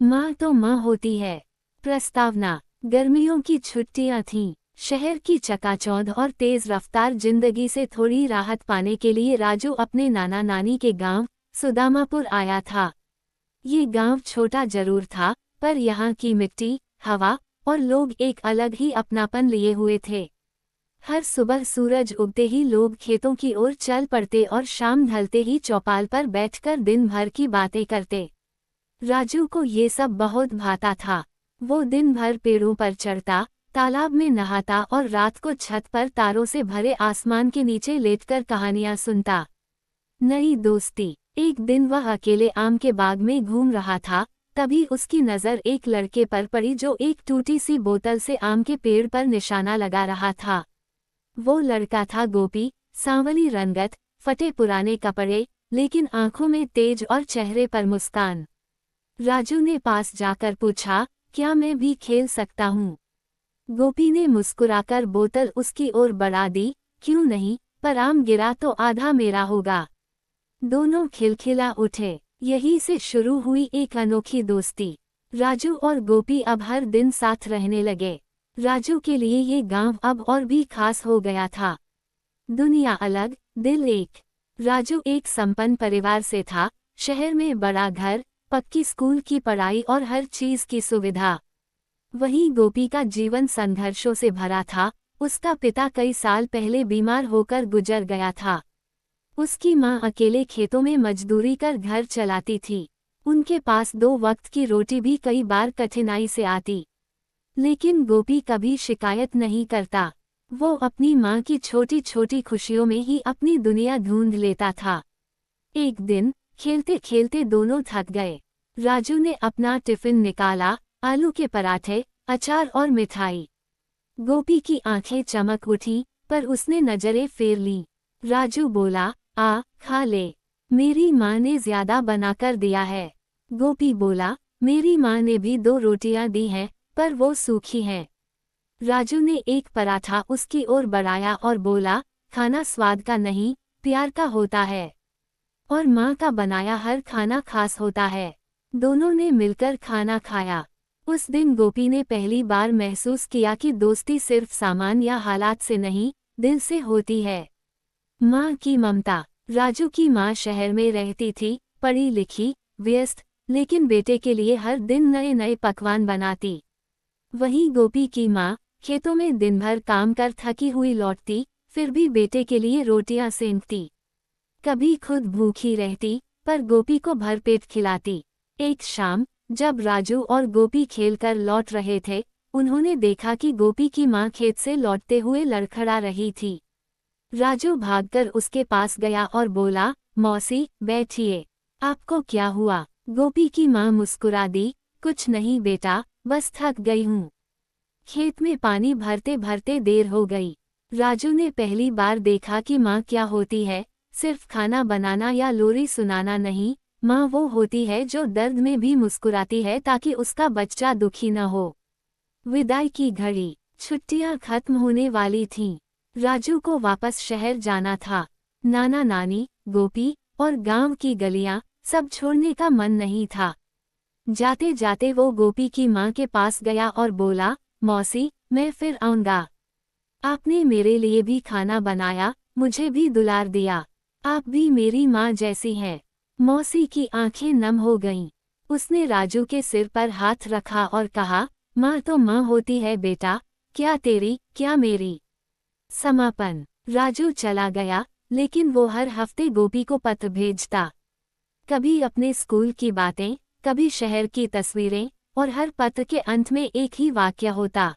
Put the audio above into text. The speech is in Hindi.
माँ तो माँ होती है। प्रस्तावना। गर्मियों की छुट्टियां थीं। शहर की चकाचौंध और तेज रफ्तार जिंदगी से थोड़ी राहत पाने के लिए राजू अपने नाना नानी के गांव सुदामापुर आया था। ये गांव छोटा जरूर था, पर यहाँ की मिट्टी, हवा और लोग एक अलग ही अपनापन लिए हुए थे। हर सुबह सूरज उगते ही लोग खेतों की ओर चल पड़ते और शाम ढलते ही चौपाल पर बैठकर दिन भर की बातें करते। राजू को ये सब बहुत भाता था। वो दिन भर पेड़ों पर चढ़ता, तालाब में नहाता और रात को छत पर तारों से भरे आसमान के नीचे लेटकर कहानियां सुनता। नई दोस्ती। एक दिन वह अकेले आम के बाग में घूम रहा था, तभी उसकी नज़र एक लड़के पर पड़ी जो एक टूटी सी बोतल से आम के पेड़ पर निशाना लगा रहा था। वो लड़का था गोपी, सांवली रंगत, फटे पुराने कपड़े, लेकिन आंखों में तेज और चेहरे पर मुस्कान। राजू ने पास जाकर पूछा, क्या मैं भी खेल सकता हूँ? गोपी ने मुस्कुराकर बोतल उसकी ओर बढ़ा दी, क्यों नहीं, पर आम गिरा तो आधा मेरा होगा। दोनों खिलखिला उठे। यहीं से शुरू हुई एक अनोखी दोस्ती। राजू और गोपी अब हर दिन साथ रहने लगे। राजू के लिए ये गांव अब और भी खास हो गया था। दुनिया अलग, दिल एक। राजू एक संपन्न परिवार से था, शहर में बड़ा घर, पक्की स्कूल की पढ़ाई और हर चीज की सुविधा। वहीं गोपी का जीवन संघर्षों से भरा था। उसका पिता कई साल पहले बीमार होकर गुजर गया था। उसकी माँ अकेले खेतों में मजदूरी कर घर चलाती थी। उनके पास 2 वक्त की रोटी भी कई बार कठिनाई से आती। लेकिन गोपी कभी शिकायत नहीं करता। वो अपनी माँ की छोटी छोटी खुशियों में ही अपनी दुनिया ढूंढ लेता था। एक दिन खेलते खेलते दोनों थक गए। राजू ने अपना टिफिन निकाला, आलू के पराठे, अचार और मिठाई। गोपी की आंखें चमक उठी, पर उसने नजरें फेर लीं। राजू बोला, खा ले, मेरी माँ ने ज्यादा बनाकर दिया है। गोपी बोला, मेरी माँ ने भी 2 रोटियां दी हैं, पर वो सूखी हैं। राजू ने एक पराठा उसकी ओर बढ़ाया और बोला, खाना स्वाद का नहीं, प्यार का होता है। और माँ का बनाया हर खाना खास होता है। दोनों ने मिलकर खाना खाया। उस दिन गोपी ने पहली बार महसूस किया कि दोस्ती सिर्फ सामान या हालात से नहीं, दिल से होती है। माँ की ममता। राजू की माँ शहर में रहती थी, पढ़ी लिखी, व्यस्त, लेकिन बेटे के लिए हर दिन नए नए पकवान बनाती। वहीं गोपी की माँ खेतों में दिन भर काम कर थकी हुई लौटती, फिर भी बेटे के लिए रोटियां सेंकती। कभी खुद भूखी रहती, पर गोपी को भरपेट खिलाती। एक शाम जब राजू और गोपी खेलकर लौट रहे थे, उन्होंने देखा कि गोपी की माँ खेत से लौटते हुए लड़खड़ा रही थी। राजू भागकर उसके पास गया और बोला, मौसी, बैठिए। आपको क्या हुआ? गोपी की माँ मुस्कुरा दी, कुछ नहीं बेटा, बस थक गई हूँ। खेत में पानी भरते भरते देर हो गई। राजू ने पहली बार देखा कि माँ क्या होती है, सिर्फ खाना बनाना या लोरी सुनाना नहीं, माँ वो होती है जो दर्द में भी मुस्कुराती है ताकि उसका बच्चा दुखी न हो। विदाई की घड़ी। छुट्टियां खत्म होने वाली थीं। राजू को वापस शहर जाना था। नाना नानी, गोपी और गांव की गलियां, सब छोड़ने का मन नहीं था। जाते जाते वो गोपी की माँ के पास गया और बोला, मौसी, मैं फिर आऊंगा। आपने मेरे लिए भी खाना बनाया, मुझे भी दुलार दिया। आप भी मेरी माँ जैसी हैं। मौसी की आंखें नम हो गईं। उसने राजू के सिर पर हाथ रखा और कहा, माँ तो माँ होती है बेटा, क्या तेरी, क्या मेरी। समापन। राजू चला गया, लेकिन वो हर हफ्ते गोपी को पत्र भेजता। कभी अपने स्कूल की बातें, कभी शहर की तस्वीरें, और हर पत्र के अंत में एक ही वाक्य होता,